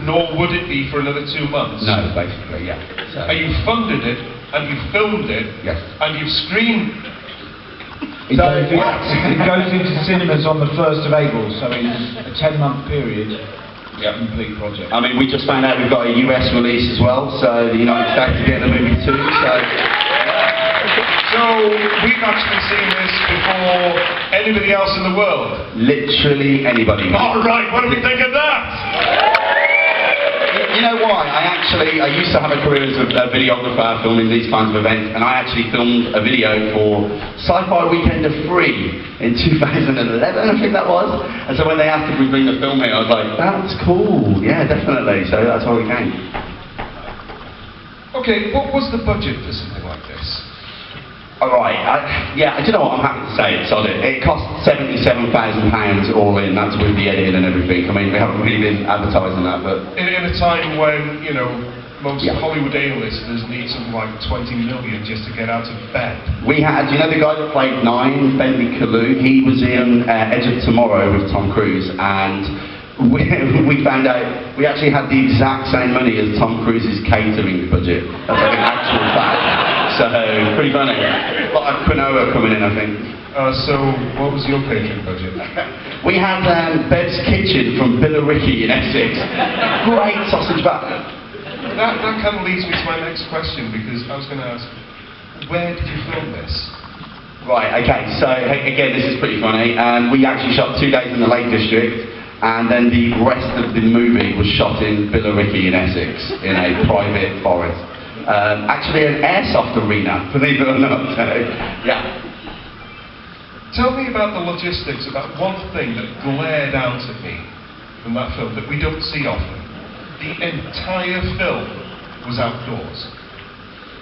nor would it be for another 2 months. No, basically, yeah. So. And you funded it, and you filmed it, yes. and you've screened. It goes into cinemas on the 1st of April, so it's a 10-month period. Yep. Complete project. I mean, we just found out we've got a US release as well, so the United States are getting the movie too. So we've actually seen this before anybody else in the world. Literally anybody. All right, what do we think of that? You know why? I used to have a career as a videographer filming these kinds of events, and I actually filmed a video for SciFi Weekend of Free in 2011, I think that was. And so when they asked if we'd bring the film here, I was like, that's cool, yeah, definitely. So that's why we came. Okay, what was the budget for something like this? Alright, yeah, do you know what, I'm happy to say it's solid. It cost £77,000 all in, that's with the editing and everything. I mean, we haven't really been advertising that, but... In a time when, you know, most Hollywood A-listers need something like 20 million just to get out of bed. We had, you know the guy that played Nine, Bentley Kalu, he was in Edge of Tomorrow with Tom Cruise, and we found out we actually had the exact same money as Tom Cruise's catering budget. That's like an actual fact. So, pretty funny. A lot of quinoa coming in, I think. So, what was your catering budget? We had Bev's Kitchen from Billericay in Essex. Great sausage batter. That kind of leads me to my next question, because I was going to ask, where did you film this? Right, okay, so again, this is pretty funny. We actually shot 2 days in the Lake District, and then the rest of the movie was shot in Billericay in Essex, in a private forest. Actually an airsoft arena, believe it or not, so, yeah. Tell me about the logistics, about one thing that glared out at me from that film that we don't see often. The entire film was outdoors.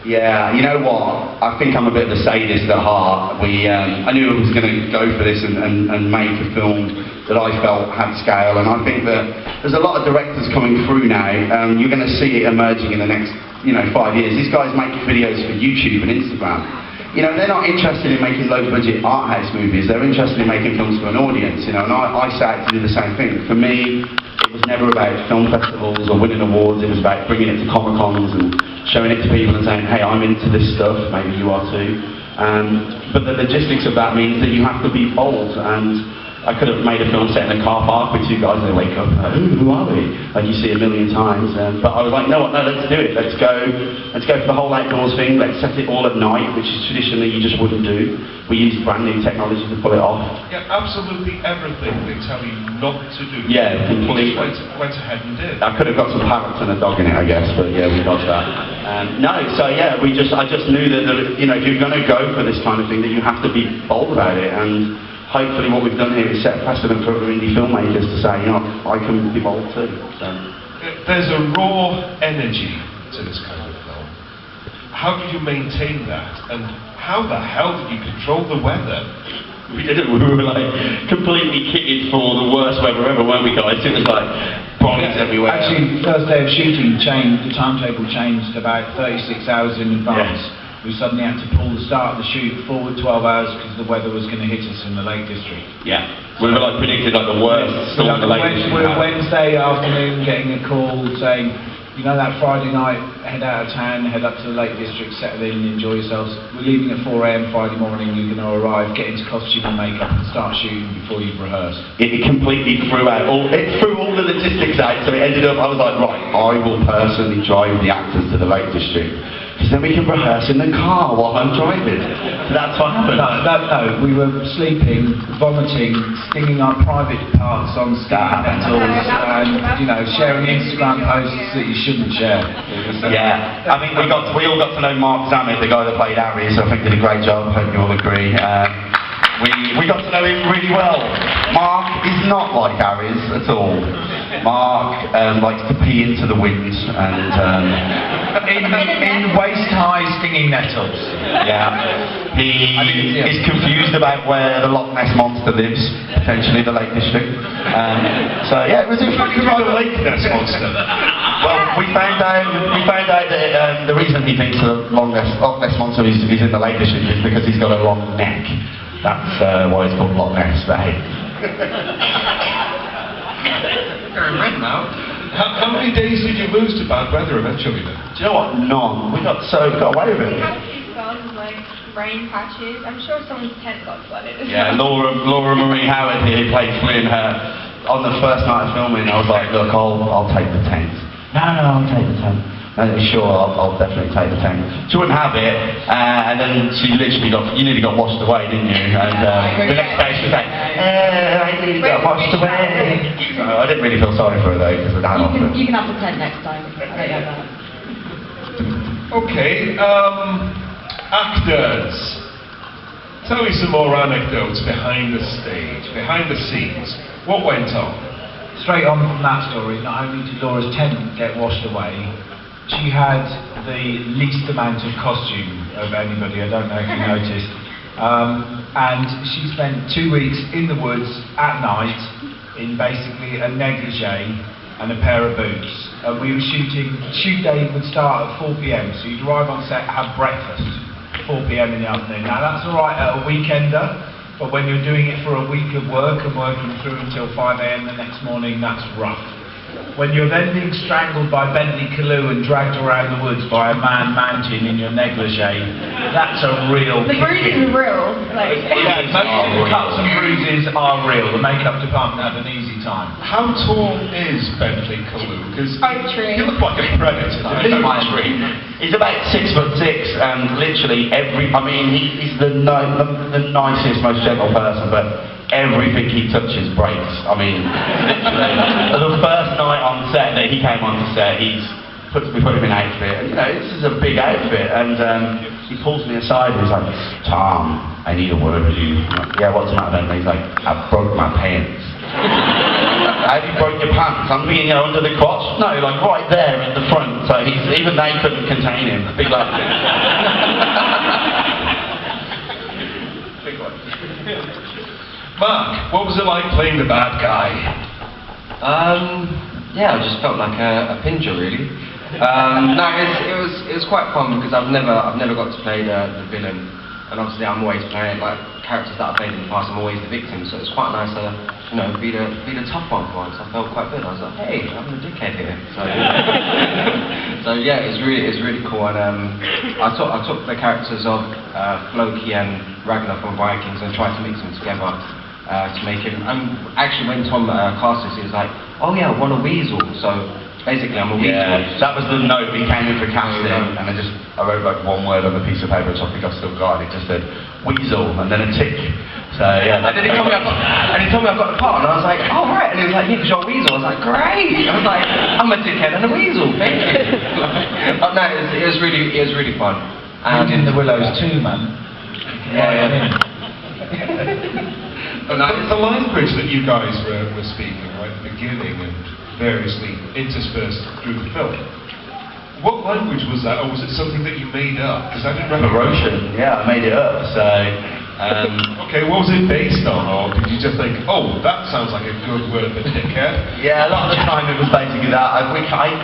Yeah, you know what? I think I'm a bit of a sadist at heart. I knew I was going to go for this and make a film that I felt had scale, and I think that there's a lot of directors coming through now. You're going to see it emerging in the next, 5 years. These guys make videos for YouTube and Instagram. You know, they're not interested in making low-budget art house movies. They're interested in making films for an audience. And I set out to do the same thing. For me, it was never about film festivals or winning awards. It was about bringing it to Comic-Cons and showing it to people and saying, hey, I'm into this stuff, maybe you are too. But the logistics of that means that you have to be bold, and I could have made a film set in a car park with 2 guys and they wake up, who are we? Like you see a million times. But I was like, no, let's do it. Let's go for the whole outdoors thing. Let's set it all at night, which is traditionally you just wouldn't do. We used brand new technology to pull it off. Yeah, absolutely everything they tell you not to do. Yeah, completely. Went ahead and did. I could have got some parrots and a dog in it, I guess, but yeah, we dodged that. No, so yeah, I just knew that, if you're going to go for this kind of thing, that you have to be bold about it, and hopefully what we've done here is set a precedent for other indie filmmakers to say, I can be bold too. So. There's a raw energy to this kind of film. How did you maintain that, and how the hell did you control the weather? We didn't. We were like completely kitted for the worst weather ever, weren't we, guys? It was like bodies everywhere. Actually, the first day of shooting the timetable changed about 36 hours in advance. Yes. We suddenly had to pull the start of the shoot forward 12 hours because the weather was going to hit us in the Lake District. Yeah, we were like predicted like the worst storm in the Lake District. We were Wednesday afternoon getting a call saying, that Friday night, head out of town, head up to the Lake District, settle in, enjoy yourselves. We're leaving at 4 AM Friday morning, you're going to arrive, get into costume and makeup and start shooting before you've rehearsed. It completely threw all the logistics out, so it ended up, I was like, right, I will personally drive the actors to the Lake District. Because then we can rehearse in the car while I'm driving. So that's what happened. No, we were sleeping, vomiting, stinging our private parts on stinging nettles, and sharing Instagram posts that you shouldn't share. Yeah, I mean we all got to know Mark Zammit, the guy that played Ares. I think did a great job. Hope you all agree. We got to know him really well. Mark is not like Ares at all. Mark likes to pee into the wind and in waist-high stinging nettles. Yeah. He is confused about where the Loch Ness Monster lives, potentially the Lake District. So yeah, it was a fucking the Lake Ness Monster. Well, we found out that the reason he thinks the Loch Ness Monster is in the Lake District is because he's got a long neck. That's why it's called Loch Ness, but hey. Very red now. How many days did you lose to bad weather eventually then? Do you know what? None. We got away with We it. had a few spells of like rain patches. I'm sure someone's tent got flooded as Yeah, well. Laura Marie Howard here played Flynn. On the first night of filming, I was like, look, I'll take the tent. No, I'll take the tent. No, sure, I'll definitely take the tent. She wouldn't have it, and then you nearly got washed away, didn't you? And the next day she was like, I nearly got washed away. So I didn't really feel sorry for her though, because I had You can have the tent next time. I don't know that. Okay, actors. Tell me some more anecdotes behind the stage, behind the scenes. What went on? Straight on from that story, not only did Laura's tent get washed away, she had the least amount of costume of anybody, I don't know if you noticed. And she spent 2 weeks in the woods at night in basically a negligee and a pair of boots. We were shoot day would start at 4 p.m, so you'd arrive on set, have breakfast, 4 p.m. in the afternoon. Now that's alright at a weekender, but when you're doing it for a week of work and working through until 5 a.m. the next morning, that's rough. When you're then being strangled by Bentley Calloo and dragged around the woods by a man mountain in your negligee, that's a real The bruises are real. Like, Yeah, most of the cuts and bruises are real. The makeup department had an easy time. How tall is Bentley Calloo? Because Oak tree. you look like a predator. He's about 6'6", and literally he's the nicest, most gentle person, but everything he touches breaks. I mean, literally. The first night on set that he came onto set, we put him in outfit, and this is a big outfit, and he pulls me aside and he's like, Tom, I need a word with you. I'm like, yeah, what's the matter? And he's like, I broke my pants. How have you broke your pants? I'm being under the crotch? No, like right there in the front. So even they couldn't contain him. Big laugh. Mark, what was it like playing the bad guy? Yeah, I just felt like a pincher really. No, it was quite fun because I've never got to play the villain, and obviously I'm always playing like characters that I've played in the past. I'm always the victim, so it's quite nice to be the tough one for once. I felt quite good. I was like, hey, I'm the dickhead here. So yeah, it's really cool. And I took the characters of Floki and Ragnar from Vikings and tried to mix them together. To make him, actually when Tom cast this, he was like, oh yeah, I want a weasel, so basically I'm a weasel. Yeah, that was the note we came in for casting, and I wrote like one word on a piece of paper, which I think I've still got, and it just said, weasel, and then a tick. So yeah. And then he told me I've got the part, and I was like, oh right, and he was like, yeah, because you're a weasel. I was like, great! I was like, I'm a dickhead and a weasel, thank you. No, it was really fun. And in the Willows too, man. Yeah. And the line bridge that you guys were speaking right at the beginning and variously interspersed through the film. What language was that, or was it something that you made up? Because I didn't recognize it. Yeah, I made it up. So. Okay, what was it based on, or did you just think, oh, that sounds like a good word for dickhead? Yeah, a lot of the time it was basically that.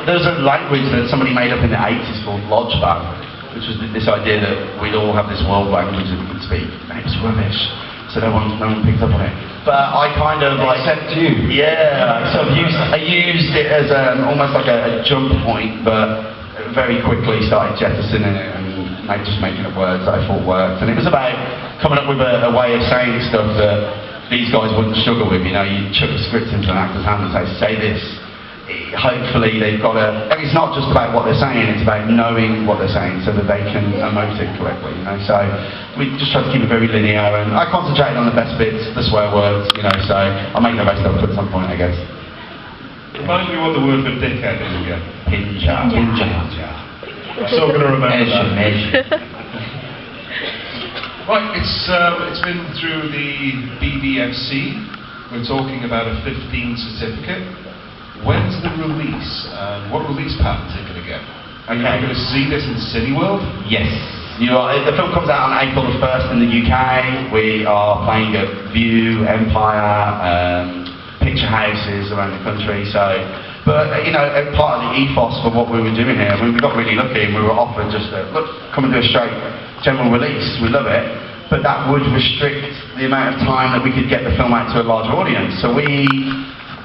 There was a language that somebody made up in the 80s called Lodgebag, which was this idea that we'd all have this world language that we could speak. And it was rubbish. So no one picked up on it. But I kind of like... Except you. Yeah, so I used it as almost like a jump point, but very quickly started jettisoning it and just making up words that I thought worked. And it was about coming up with a way of saying stuff that these guys wouldn't struggle with. You chuck a script into an actor's hand and say this. Hopefully they've got and it's not just about what they're saying, it's about knowing what they're saying so that they can emote it correctly, So we just try to keep it very linear, and I concentrate on the best bits, the swear words, so I'll make the rest of it at some point, I guess. Remind me what the word for dickhead is again. Pincher. I'm still going to remember that. Right, it's been through the BBFC. We're talking about a 15 certificate. When's the release? What release patterns are it going to get? Are you going to see this in Cineworld? Yes. The film comes out on April the 1st in the UK. We are playing at View, Empire, picture houses around the country. But part of the ethos for what we were doing here, we got really lucky and we were offered just come and do a straight general release. We love it. But that would restrict the amount of time that we could get the film out to a larger audience. So we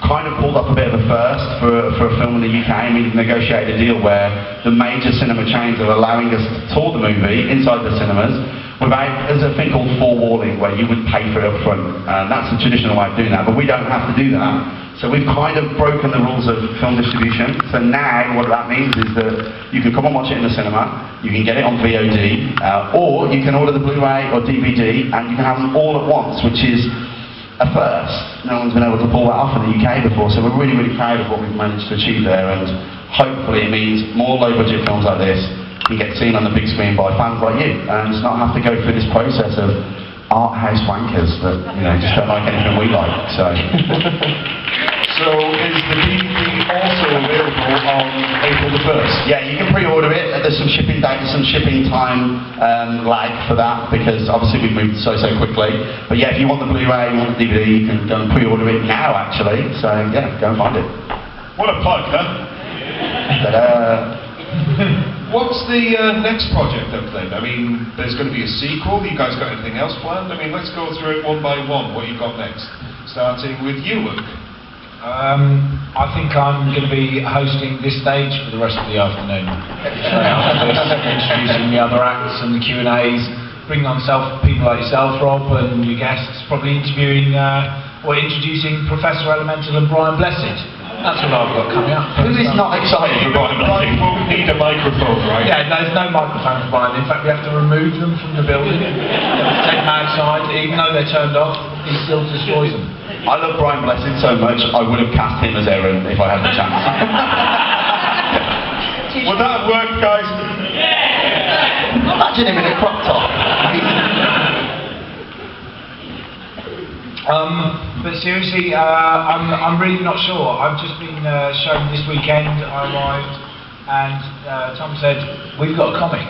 kind of pulled up a bit of a first for a film in the UK, and we negotiated a deal where the major cinema chains are allowing us to tour the movie inside the cinemas without, there's a thing called forewarning where you would pay for it up front, and that's the traditional way of doing that, but we don't have to do that. So we've kind of broken the rules of film distribution. So now what that means is that you can come and watch it in the cinema, you can get it on VOD, or you can order the Blu-ray or DVD and you can have them all at once, which is a first. No one's been able to pull that off in the UK before, so we're really, really proud of what we've managed to achieve there, and hopefully it means more low-budget films like this can get seen on the big screen by fans like you, and just not have to go through this process of art house wankers that, you know, just don't like anything we like, so. So is the DVD also available on April the 1st? Yeah, you can pre-order it. There's some shipping dates, some shipping time lag for that, because obviously we've moved so quickly. But yeah, if you want the Blu-ray, you want the DVD, you can go and pre-order it now actually. So yeah, go and find it. What a plug, huh? Ta-da. What's the next project up then? I mean, there's going to be a sequel. You guys got anything else planned? I mean, let's go through it one by one. What you've got next? Starting with you, Luke. I think I'm going to be hosting this stage for the rest of the afternoon. Straight after this, introducing the other acts and the Q&As, bringing on people like yourself, Rob, and your guests, probably interviewing or introducing Professor Elemental and Brian Blessed. That's what I've got coming up. Who is not excited for Brian Brian Blessed? won't need a microphone, right? Yeah, there's no microphone for Brian. In fact, we have to remove them from the building. Take them outside, even though they're turned off, he still destroys them. I love Brian Blessed so much, I would have cast him as Aaron if I had the chance. Would that have worked, guys? Imagine him in a crop top. But seriously, I'm really not sure. I've just been shown this weekend. I arrived, and Tom said, "We've got a comic."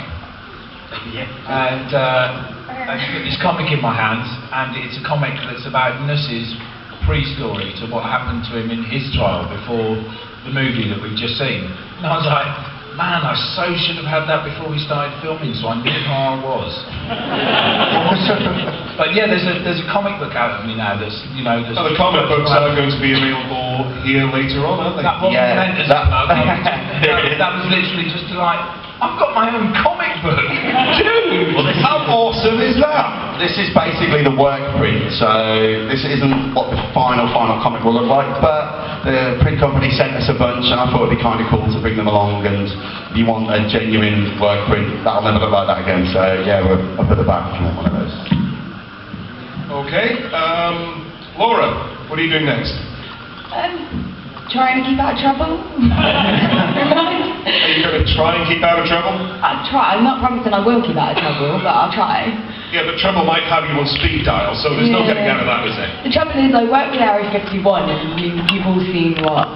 Yeah. And I've got this comic in my hands, and it's a comic that's about Nuss's pre-story to what happened to him in his trial before the movie that we've just seen. And I was like, man, I so should have had that before we started filming, so I knew how I was. But yeah, there's a comic book out of me now that's, you know... The comic books are going to be available here later on, aren't they? That wasn't meant as a mug. That was literally just to like, I've got my own comic book! Dude! Well, how awesome is that? This is basically the work print, so this isn't what the final comic will look like, but the print company sent us a bunch and I thought it'd be kind of cool to bring them along, and if you want a genuine work print, that'll never look like that again, so yeah, we're up at the back if you want one of those. Okay, Laura, what are you doing next? Trying to keep out of trouble. Are you going to try and keep out of trouble? I'll try. I'm not promising I will keep out of trouble, but I'll try. Yeah, but trouble might have you on speed dial, so there's no getting out of that, is there? The trouble is I work with Area 51 and you've all seen what